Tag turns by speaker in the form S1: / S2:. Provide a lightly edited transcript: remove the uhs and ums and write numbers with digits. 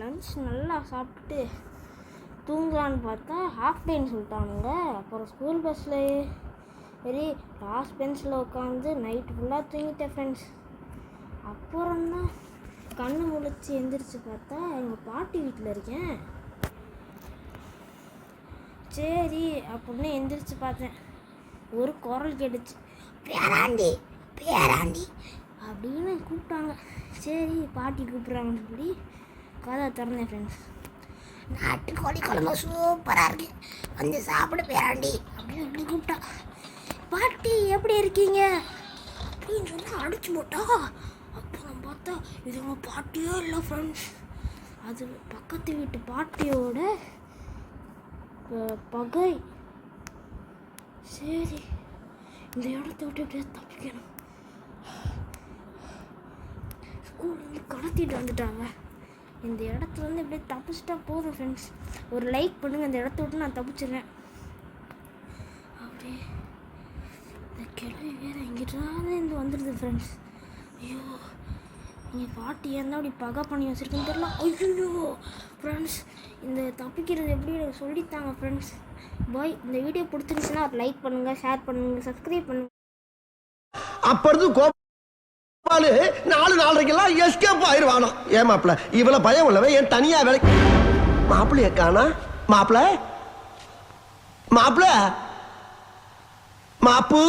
S1: Lunch நல்லா சாப்பிட்டுட்டு தூங்கலான்னு பார்த்தா ஹாஃப் டேன்னு சொல்லிட்டானுங்க. அப்புறம் ஸ்கூல் பஸ்ஸில் சரி லாஸ்ட் பெஞ்சில் உட்காந்து நைட்டு ஃபுல்லாக தூங்கிட்டேன் ஃப்ரெண்ட்ஸ். அப்புறம்தான் கண்ணு முழிச்சு எந்திரிச்சு பார்த்தா எங்கள் பாட்டி வீட்டில் இருக்கேன். சரி அப்படின்னு எந்திரிச்சு பார்த்தேன். ஒரு குரல் கேட்டுச்சு, பேராண்டி பேராண்டி அப்படின்னு கூப்பிட்டாங்க. சரி பாட்டி கூப்பிட்றாங்கன்னு சொல்லி கதை திறந்தேன் ஃப்ரெண்ட்ஸ். நாட்டுக்கோழி குழம்பு சூப்பராக இருக்கு, வந்து சாப்பிட பேராண்டி அப்படின்னு சொல்லி கூப்பிட்டா. பாட்டி எப்படி இருக்கீங்க அப்படின்னு சொல்லி அடிச்சு போட்டா. அப்புறம் பார்த்தா இது நம்ம பாட்டியோ இல்லை ஃப்ரெண்ட்ஸ், அது பக்கத்து வீட்டு பாட்டியோட பகை. சரி இந்த இடத்த விட்டு எப்படியா தப்பிக்கணும். ஸ்கூல்லேருந்து கடத்திட்டு வந்துட்டாங்க. இந்த இடத்துல வந்து எப்படியே தப்பிச்சிட்டா போதும் ஃப்ரெண்ட்ஸ். ஒரு லைக் பண்ணுங்கள், இந்த இடத்த விட்டு நான் தப்பிச்சிடுறேன். அப்படியே இந்த கிளவி வேறு எங்கிட்டாவது இருந்து வந்துடுது ஃப்ரெண்ட்ஸ். ஐயோ நீங்கள் பாட்டி ஏன் அப்படி பகை பண்ணி வச்சுருக்குன்னு தெரியல. ஐயோ ஃப்ரெண்ட்ஸ், இந்த தப்பிக்கிறது எப்படி எனக்கு சொல்லித்தாங்க ஃப்ரெண்ட்ஸ். பாய். இந்த வீடியோ பிடிச்சிருந்துச்சுன்னா ஒரு லைக் பண்ணுங்கள், ஷேர் பண்ணுங்கள், சப்ஸ்கிரைப் பண்ணுங்கள்.
S2: அப்பொழுது கோபாலு 4:30 எஸ்கேப் ஆயிடுவானோ. ஏன் மாப்பிள்ள இவ்வளவு பயம் உள்ளவன் ஏன் தனியா வேலைக்கு மாப்பிள்ளைய காணா? மாப்பிள்ள மாப்பிள்ள மாப்பு